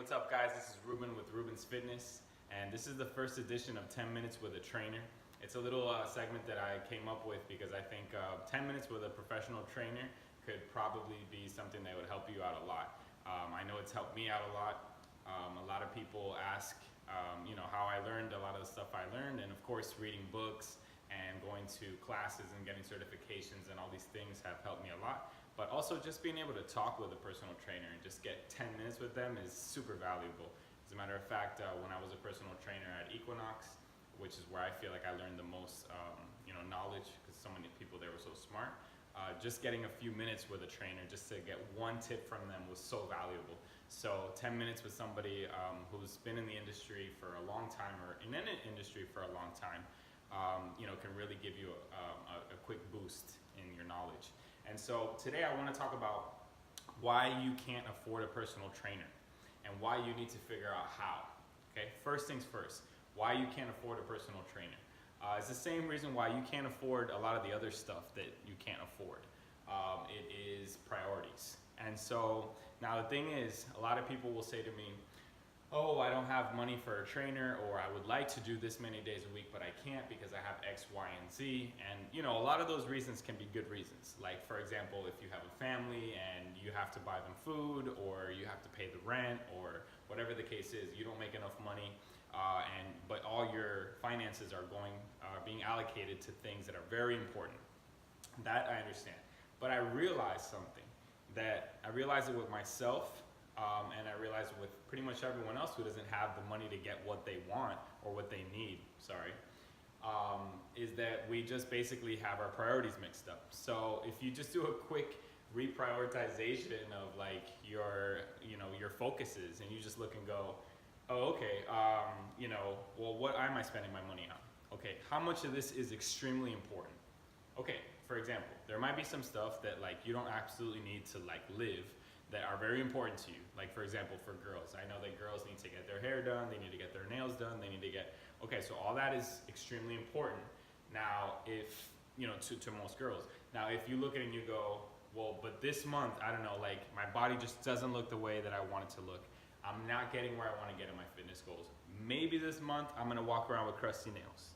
what's up guys? This is Ruben with Ruben's Fitness, and this is the first edition of 10 Minutes with a Trainer. It's a little segment that I came up with because I think 10 minutes with a professional trainer could probably be something that would help you out a lot. I know it's helped me out a lot. A lot of people ask how I learned a lot of the stuff I learned, and of course reading books and going to classes and getting certifications and all these things have helped me a lot. But also just being able to talk with a personal trainer and just get 10 minutes with them is super valuable. As a matter of fact, when I was a personal trainer at Equinox, which is where I feel like I learned the most knowledge, because so many people there were so smart, just getting a few minutes with a trainer just to get one tip from them was so valuable. So 10 minutes with somebody who's been in the industry for a long time, or in an industry for a long time, can really give you a quick boost in your knowledge. And so today I want to talk about why you can't afford a personal trainer and why you need to figure out how. Okay, first things first, why you can't afford a personal trainer. It's the same reason why you can't afford a lot of the other stuff that you can't afford. It is priorities. And so now the thing is, a lot of people will say to me, oh, I don't have money for a trainer, or I would like to do this many days a week, but I can't because I have X, Y, and Z. And a lot of those reasons can be good reasons. Like, for example, if you have a family and you have to buy them food, or you have to pay the rent, or whatever the case is, you don't make enough money, but all your finances are being allocated to things that are very important. That I understand. But I realized something, that I realized it with myself, and I realized with pretty much everyone else who doesn't have the money to get what they want or what they need, is that we just basically have our priorities mixed up. So if you just do a quick reprioritization of like your focuses, and you just look and go, oh, okay, well, what am I spending my money on? Okay, how much of this is extremely important? Okay, for example, there might be some stuff that like you don't absolutely need to like live, that are very important to you. Like, for example, for girls, I know that girls need to get their hair done, they need to get their nails done, they need to get, okay, so all that is extremely important. Now, if, to most girls. Now, if you look at it and you go, well, but this month, I don't know, like my body just doesn't look the way that I want it to look. I'm not getting where I want to get in my fitness goals. Maybe this month I'm gonna walk around with crusty nails.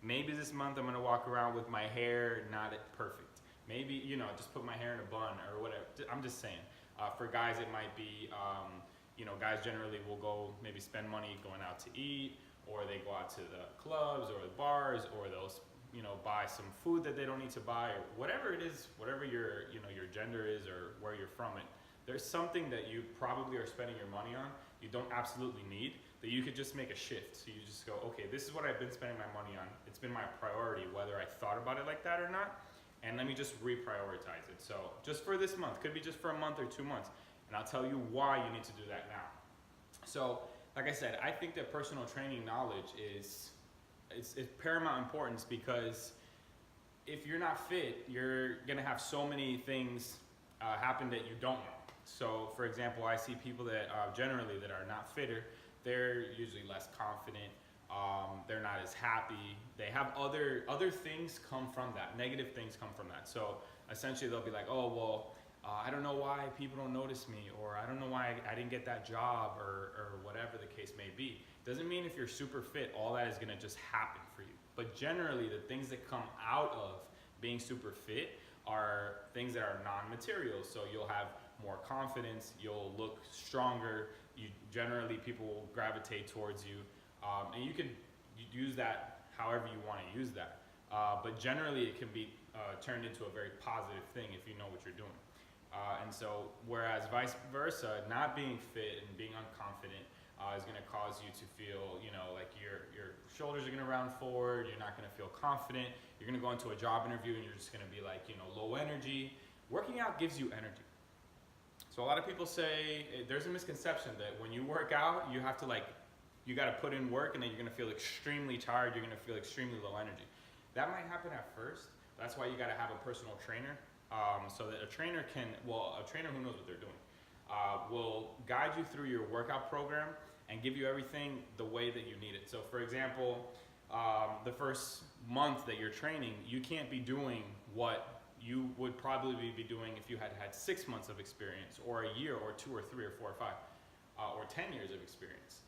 Maybe this month I'm gonna walk around with my hair not perfect. Maybe, just put my hair in a bun or whatever. I'm just saying. For guys, it might be, guys generally will go maybe spend money going out to eat, or they go out to the clubs or the bars, or they'll, buy some food that they don't need to buy, or whatever it is, whatever your gender is or where you're from it. There's something that you probably are spending your money on, you don't absolutely need, that you could just make a shift. So you just go, okay, this is what I've been spending my money on. It's been my priority, whether I thought about it like that or not. And let me just reprioritize it. So just for this month, could be just for a month or 2 months. And I'll tell you why you need to do that now. So like I said, I think that personal training knowledge is paramount importance, because if you're not fit, you're gonna have so many things happen that you don't know. So for example, I see people that generally that are not fitter, they're usually less confident. They're not as happy. They have other things come from that. Negative things come from that. So essentially they'll be like, oh, well, I don't know why people don't notice me, or I don't know why I didn't get that job, or whatever the case may be. Doesn't mean if you're super fit, all that is gonna just happen for you. But generally the things that come out of being super fit are things that are non-material. So you'll have more confidence, you'll look stronger, generally people will gravitate towards you. And you can use that however you want to use that. But generally it can be turned into a very positive thing if you know what you're doing. And so whereas vice versa, not being fit and being unconfident is going to cause you to feel, like your shoulders are going to round forward, you're not going to feel confident, you're going to go into a job interview and you're just going to be like, low energy. Working out gives you energy. So a lot of people say, there's a misconception that when you work out, you have to you got to put in work, and then you're going to feel extremely tired, you're going to feel extremely low energy. That might happen at first. That's why you got to have a personal trainer, so that a trainer who knows what they're doing, will guide you through your workout program and give you everything the way that you need it. So for example, the first month that you're training, you can't be doing what you would probably be doing if you had 6 months of experience, or a year, or 2 or 3 or 4 or 5. or 10 years of experience.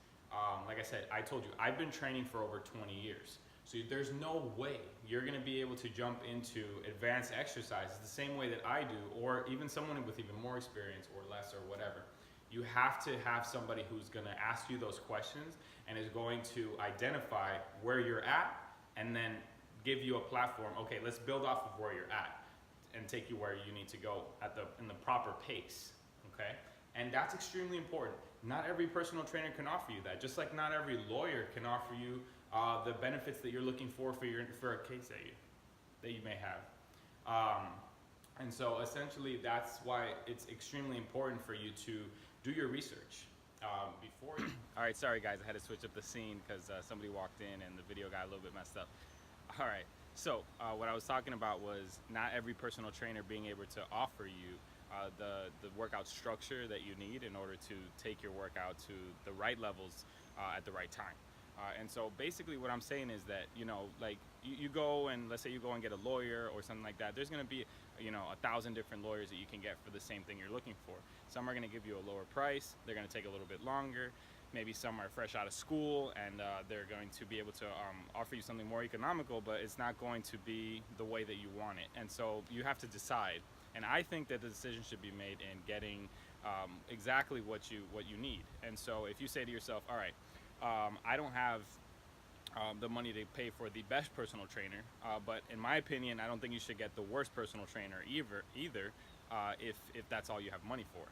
Like I said, I told you, I've been training for over 20 years. So there's no way you're gonna be able to jump into advanced exercises the same way that I do, or even someone with even more experience or less or whatever. You have to have somebody who's gonna ask you those questions and is going to identify where you're at and then give you a platform. Okay, let's build off of where you're at and take you where you need to go in the proper pace, okay? And that's extremely important. Not every personal trainer can offer you that, just like not every lawyer can offer you the benefits that you're looking for a case that you may have. And so essentially that's why it's extremely important for you to do your research before you. All right, sorry guys, I had to switch up the scene because somebody walked in and the video got a little bit messed up. All right, so what I was talking about was not every personal trainer being able to offer you the workout structure that you need in order to take your workout to the right levels at the right time. And so basically what I'm saying is that, you know, like you go and let's say you go and get a lawyer or something like that, there's going to be, you know, 1,000 different lawyers that you can get for the same thing you're looking for. Some are going to give you a lower price, they're going to take a little bit longer. Maybe some are fresh out of school and they're going to be able to offer you something more economical, but it's not going to be the way that you want it. And so you have to decide. And I think that the decision should be made in getting exactly what you need. And so if you say to yourself, all right, I don't have the money to pay for the best personal trainer, but in my opinion, I don't think you should get the worst personal trainer either if that's all you have money for.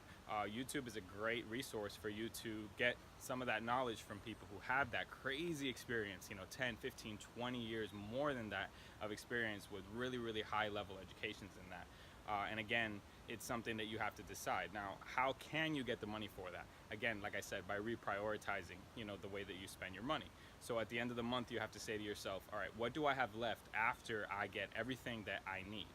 YouTube is a great resource for you to get some of that knowledge from people who have that crazy experience, you know, 10, 15, 20 years, more than that, of experience with really, really high level educations in that. And again, it's something that you have to decide. Now, how can you get the money for that? Again, like I said, by reprioritizing, you know, the way that you spend your money. So at the end of the month, you have to say to yourself, all right, what do I have left after I get everything that I need?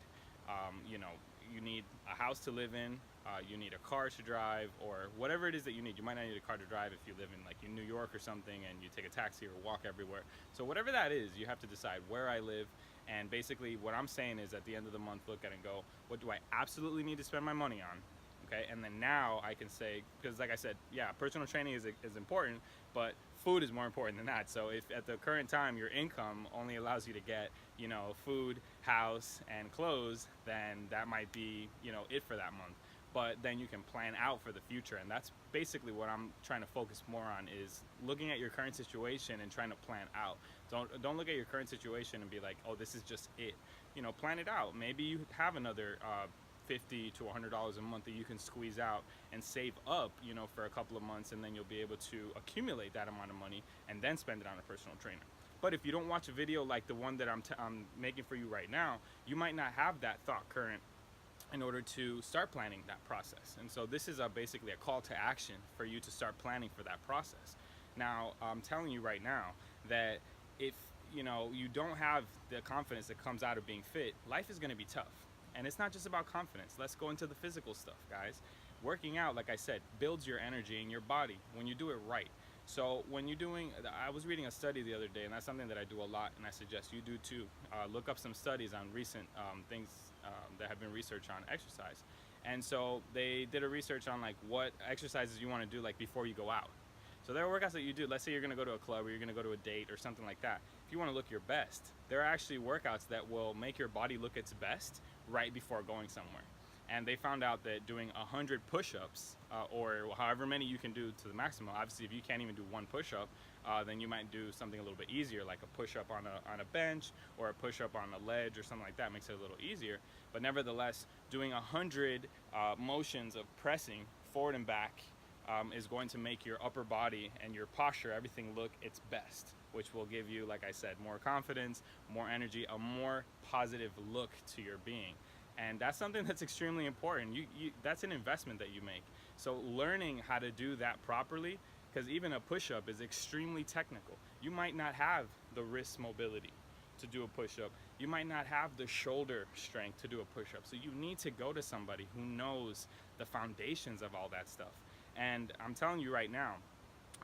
You know, you need a house to live in, you need a car to drive, or whatever it is that you need. You might not need a car to drive if you live in like in New York or something and you take a taxi or walk everywhere. So whatever that is, you have to decide where I live. And basically what I'm saying is at the end of the month, look at it and go, what do I absolutely need to spend my money on? Okay, and then now I can say, because like I said, yeah, personal training is important, but food is more important than that. So if at the current time your income only allows you to get, you know, food, house, and clothes, then that might be, you know, it for that month. But then you can plan out for the future, and that's basically what I'm trying to focus more on, is looking at your current situation and trying to plan out. Don't look at your current situation and be like, oh, this is just it. You know, plan it out. Maybe you have another $50 to $100 a month that you can squeeze out and save up, you know, for a couple of months, and then you'll be able to accumulate that amount of money and then spend it on a personal trainer. But if you don't watch a video like the one that I'm making for you right now, you might not have that thought current in order to start planning that process. And so this is basically a call to action for you to start planning for that process. Now, I'm telling you right now that if you know you don't have the confidence that comes out of being fit, life is going to be tough. And it's not just about confidence. Let's go into the physical stuff, guys. Working out, like I said, builds your energy in your body when you do it right. So when you're doing, I was reading a study the other day, and that's something that I do a lot, and I suggest you do too. Look up some studies on recent things that have been researched on exercise. And so they did a research on like what exercises you want to do like before you go out. So there are workouts that you do. Let's say you're going to go to a club or you're going to go to a date or something like that. If you want to look your best, there are actually workouts that will make your body look its best right before going somewhere. And they found out that doing 100 push-ups or however many you can do to the maximum. Obviously, if you can't even do one push-up, then you might do something a little bit easier, like a push-up on a bench or a push-up on a ledge or something like that. Makes it a little easier. But nevertheless, doing 100 motions of pressing forward and back is going to make your upper body and your posture, everything look its best, which will give you, like I said, more confidence, more energy, a more positive look to your being. And that's something that's extremely important. That's an investment that you make. So learning how to do that properly, because even a push-up is extremely technical. You might not have the wrist mobility to do a push-up. You might not have the shoulder strength to do a push-up. So you need to go to somebody who knows the foundations of all that stuff. And I'm telling you right now,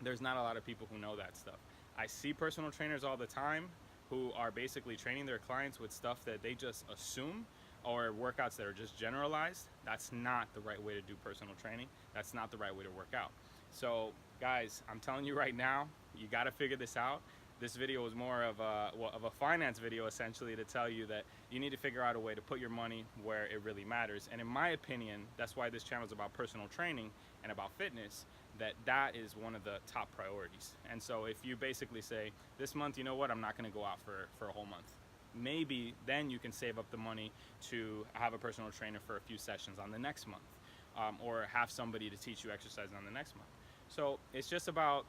there's not a lot of people who know that stuff. I see personal trainers all the time who are basically training their clients with stuff that they just assume, or workouts that are just generalized. That's not the right way to do personal training. That's not the right way to work out. So guys, I'm telling you right now, you got to figure this out. This video was more of a finance video, essentially, to tell you that you need to figure out a way to put your money where it really matters. And in my opinion, that's why this channel is about personal training and about fitness, that is one of the top priorities. And so if you basically say, this month, you know what, I'm not going to go out for a whole month, maybe then you can save up the money to have a personal trainer for a few sessions on the next month, or have somebody to teach you exercise on the next month. So it's just about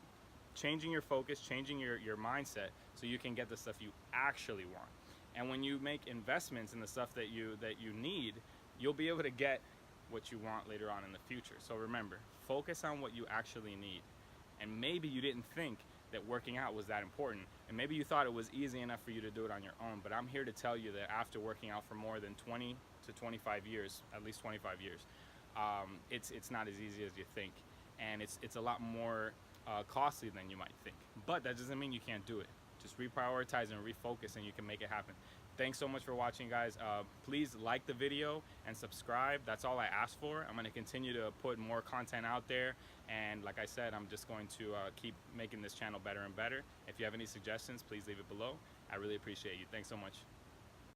changing your focus, changing your mindset, so you can get the stuff you actually want. And when you make investments in the stuff that you need, you'll be able to get what you want later on in the future. So remember, focus on what you actually need. And maybe you didn't think that working out was that important, and maybe you thought it was easy enough for you to do it on your own, but I'm here to tell you that after working out for more than 20 to 25 years, at least 25 years, it's not as easy as you think, and it's a lot more costly than you might think. But that doesn't mean you can't do it. Just reprioritize and refocus, and you can make it happen. Thanks so much for watching, guys. Please like the video and subscribe. That's all I ask for. I'm going to continue to put more content out there, and like I said, I'm just going to keep making this channel better and better. If you have any suggestions, please leave it below. I really appreciate you. Thanks so much.